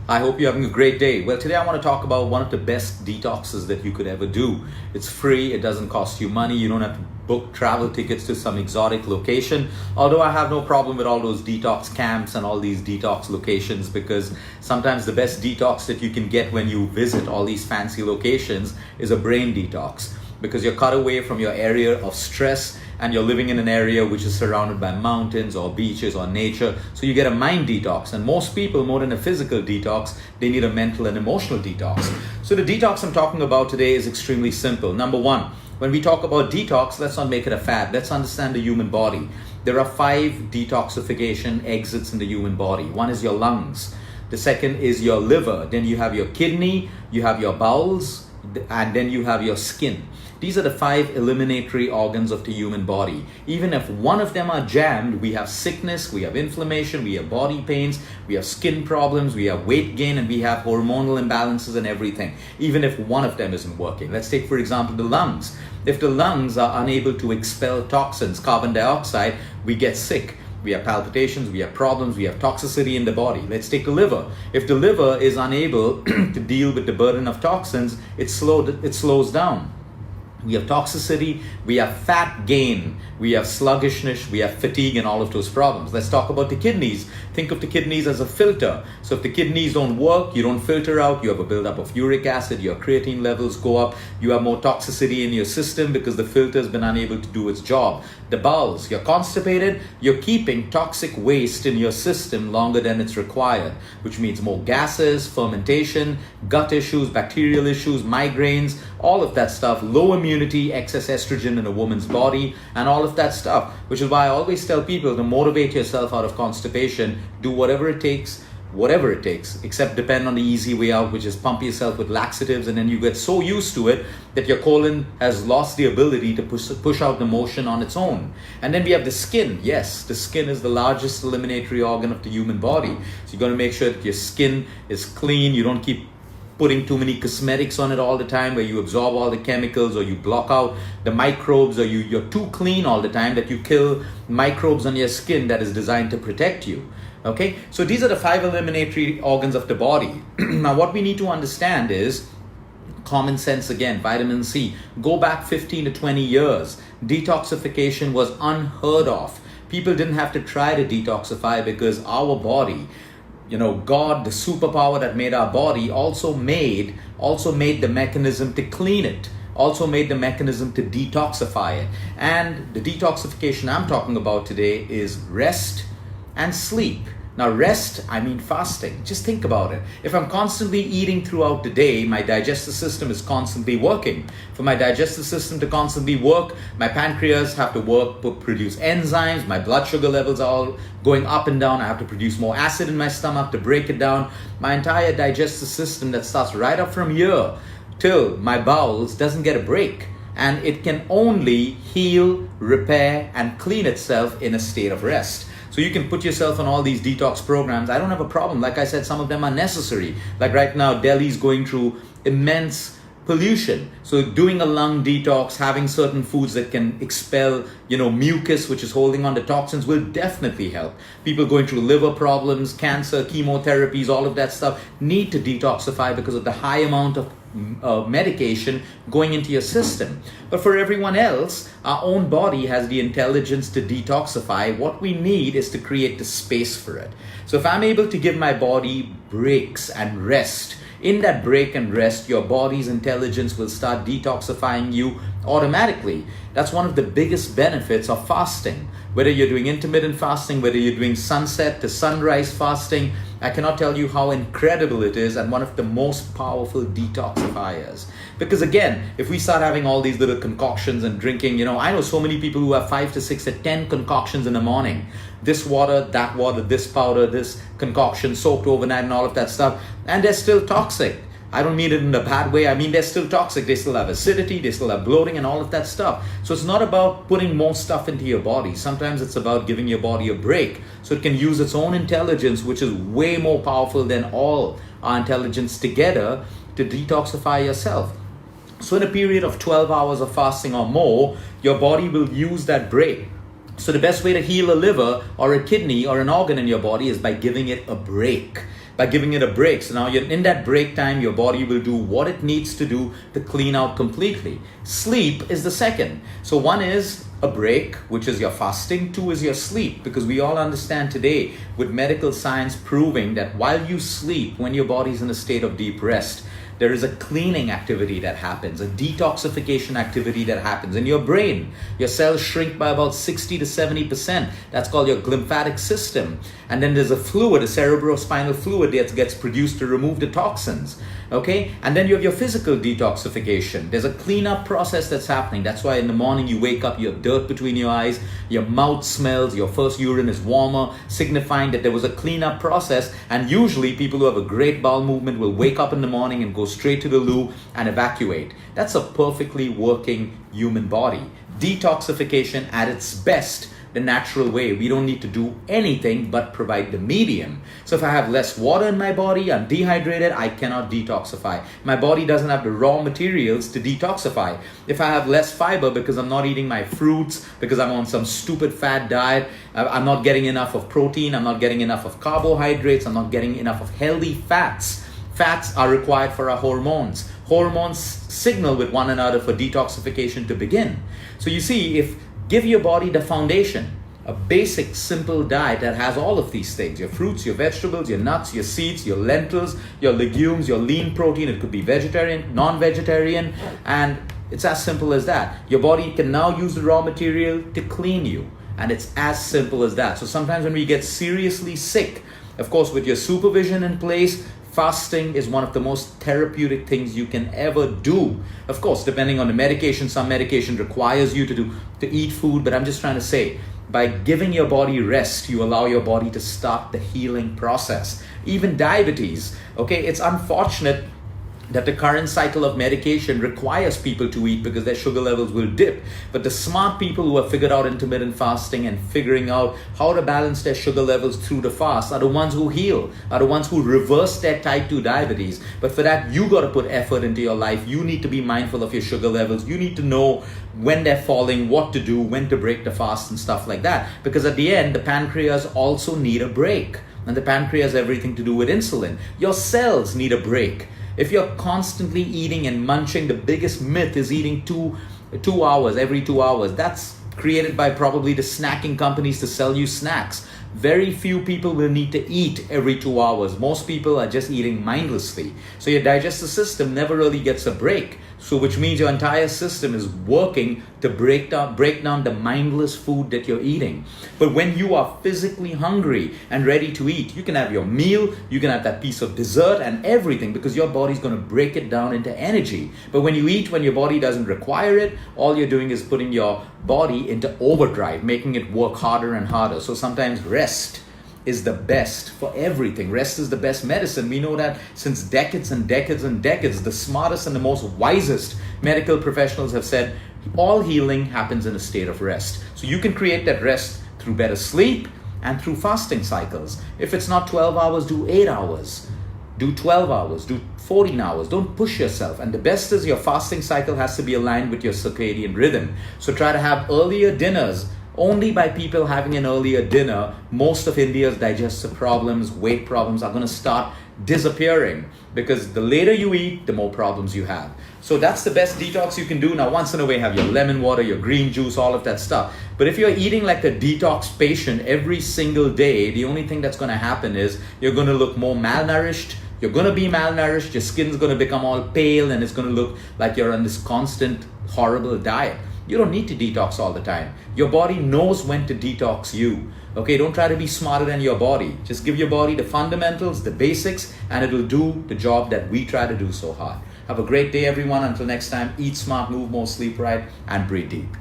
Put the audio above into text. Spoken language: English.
I hope you're having a great day. Well, today I want to talk about one of the best detoxes that you could ever do. It's free, it doesn't cost you money, you don't have to book travel tickets to some exotic location. Although I have no problem with all those detox camps and all these detox locations, because sometimes the best detox that you can get when you visit all these fancy locations is a brain detox, because you're cut away from your area of stress and you're living in an area which is surrounded by mountains or beaches or nature. So you get a mind detox. And most people, more than a physical detox, they need a mental and emotional detox. So the detox I'm talking about today is extremely simple. Number one, when we talk about detox, let's not make it a fad. Let's understand the human body. There are 5 detoxification exits in the human body. One is your lungs. The second is your liver. Then you have your kidney, you have your bowels, and then you have your skin. These are the 5 eliminatory organs of the human body. Even if one of them are jammed, we have sickness, we have inflammation, we have body pains, we have skin problems, we have weight gain, and we have hormonal imbalances and everything, even if one of them isn't working. Let's take, for example, the lungs. If the lungs are unable to expel toxins, carbon dioxide, we get sick. We have palpitations, we have problems, we have toxicity in the body. Let's take the liver. If the liver is unable to deal with the burden of toxins, it slows down. We have toxicity, we have fat gain, we have sluggishness, we have fatigue, and all of those problems. Let's talk about the kidneys. Think of the kidneys as a filter. So if the kidneys don't work, you don't filter out, you have a buildup of uric acid, your creatine levels go up, you have more toxicity in your system because the filter has been unable to do its job. The bowels, you're constipated, you're keeping toxic waste in your system longer than it's required, which means more gases, fermentation, gut issues, bacterial issues, migraines, all of that stuff, low immunity, excess estrogen in a woman's body, and all of that stuff, which is why I always tell people to motivate yourself out of constipation, do whatever it takes, except depend on the easy way out, which is pump yourself with laxatives, and then you get so used to it that your colon has lost the ability to push out the motion on its own. And then we have the skin. Yes, the skin is the largest eliminatory organ of the human body. So you're going to make sure that your skin is clean. You don't keep putting too many cosmetics on it all the time where you absorb all the chemicals, or you block out the microbes, or you're too clean all the time that you kill microbes on your skin that is designed to protect you. Okay, so these are the 5 eliminatory organs of the body. Now what we need to understand is common sense again. Vitamin C. Go back 15 to 20 years. Detoxification was unheard of. People didn't have to try to detoxify because our body, God, the superpower that made our body, also made the mechanism to clean it, also made the mechanism to detoxify it. And the detoxification I'm talking about today is rest and sleep. Now rest, I mean fasting. Just think about it. If I'm constantly eating throughout the day, my digestive system is constantly working. For my digestive system to constantly work, my pancreas have to work to produce enzymes, my blood sugar levels are all going up and down, I have to produce more acid in my stomach to break it down. My entire digestive system that starts right up from here till my bowels doesn't get a break. And it can only heal, repair, and clean itself in a state of rest. So you can put yourself on all these detox programs. I don't have a problem. Like I said, some of them are necessary. Like right now, Delhi's going through immense pollution. So doing a lung detox, having certain foods that can expel, mucus, which is holding on to toxins, will definitely help. People going through liver problems, cancer, chemotherapies, all of that stuff need to detoxify because of the high amount of medication going into your system. But for everyone else, our own body has the intelligence to detoxify. What we need is to create the space for it. So if I'm able to give my body breaks and rest, in that break and rest, your body's intelligence will start detoxifying you automatically. That's one of the biggest benefits of fasting. Whether you're doing intermittent fasting, whether you're doing sunset to sunrise fasting, I cannot tell you how incredible it is, and one of the most powerful detoxifiers. Because again, if we start having all these little concoctions and drinking, I know so many people who have 5 to 6 to 10 concoctions in the morning. This water, that water, this powder, this concoction soaked overnight and all of that stuff. And they're still toxic. I don't mean it in a bad way. I mean, they're still toxic. They still have acidity, they still have bloating and all of that stuff. So it's not about putting more stuff into your body. Sometimes it's about giving your body a break so it can use its own intelligence, which is way more powerful than all our intelligence together, to detoxify yourself. So in a period of 12 hours of fasting or more, your body will use that break. So the best way to heal a liver or a kidney or an organ in your body is by giving it a break. by giving it a break. So now you're in that break time, your body will do what it needs to do to clean out completely. Sleep is the second. So one is a break, which is your fasting. Two is your sleep, because we all understand today with medical science proving that while you sleep, when your body's in a state of deep rest, there is a cleaning activity that happens, a detoxification activity that happens in your brain. Your cells shrink by about 60 to 70%. That's called your glymphatic system. And then there's a fluid, a cerebrospinal fluid that gets produced to remove the toxins. Okay? And then you have your physical detoxification. There's a cleanup process that's happening. That's why in the morning you wake up, you have dirt between your eyes, your mouth smells, your first urine is warmer, signifying that there was a cleanup process. And usually people who have a great bowel movement will wake up in the morning and go straight to the loo and evacuate. That's a perfectly working human body. Detoxification at its best, the natural way. We don't need to do anything but provide the medium. So if I have less water in my body, I'm dehydrated, I cannot detoxify. My body doesn't have the raw materials to detoxify. If I have less fiber because I'm not eating my fruits, because I'm on some stupid fat diet, I'm not getting enough of protein, I'm not getting enough of carbohydrates, I'm not getting enough of healthy fats. Fats are required for our hormones. Hormones signal with one another for detoxification to begin. So you see, if give your body the foundation, a basic, simple diet that has all of these things, your fruits, your vegetables, your nuts, your seeds, your lentils, your legumes, your lean protein, it could be vegetarian, non-vegetarian, and it's as simple as that. Your body can now use the raw material to clean you, and it's as simple as that. So sometimes when we get seriously sick, of course, with your supervision in place, fasting is one of the most therapeutic things you can ever do. Of course, depending on the medication, some medication requires you to eat food, but I'm just trying to say, by giving your body rest, you allow your body to start the healing process. Even diabetes, okay, it's unfortunate that the current cycle of medication requires people to eat because their sugar levels will dip. But the smart people who have figured out intermittent fasting and figuring out how to balance their sugar levels through the fast are the ones who heal, are the ones who reverse their type 2 diabetes. But for that, you got to put effort into your life. You need to be mindful of your sugar levels. You need to know when they're falling, what to do, when to break the fast and stuff like that. Because at the end, the pancreas also need a break. And the pancreas has everything to do with insulin. Your cells need a break. If you're constantly eating and munching, the biggest myth is eating two hours, every 2 hours. That's created by probably the snacking companies to sell you snacks. Very few people will need to eat every 2 hours. Most people are just eating mindlessly. So your digestive system never really gets a break. So which means your entire system is working to break down the mindless food that you're eating. But when you are physically hungry and ready to eat, you can have your meal, you can have that piece of dessert and everything because your body's going to break it down into energy. But when you eat, when your body doesn't require it, all you're doing is putting your body into overdrive, making it work harder and harder. So sometimes rest is the best for everything. Rest is the best medicine. We know that since decades and decades and decades. The smartest and the most wisest medical professionals have said all healing happens in a state of rest. So you can create that rest through better sleep and through fasting cycles. If it's not 12 hours, do 8 hours. Do 12 hours, do 14 hours. Don't push yourself. And the best is your fasting cycle has to be aligned with your circadian rhythm. So try to have earlier dinners. Only by people having an earlier dinner, most of India's digestive problems, weight problems are going to start disappearing, because the later you eat, the more problems you have. So that's the best detox you can do. Now, once in a way, have your lemon water, your green juice, all of that stuff. But if you're eating like a detox patient every single day, the only thing that's going to happen is you're going to look more malnourished. You're going to be malnourished. Your skin's going to become all pale and it's going to look like you're on this constant horrible diet. You don't need to detox all the time. Your body knows when to detox you. Okay, don't try to be smarter than your body. Just give your body the fundamentals, the basics, and it'll do the job that we try to do so hard. Have a great day, everyone. Until next time, eat smart, move more, sleep right, and breathe deep.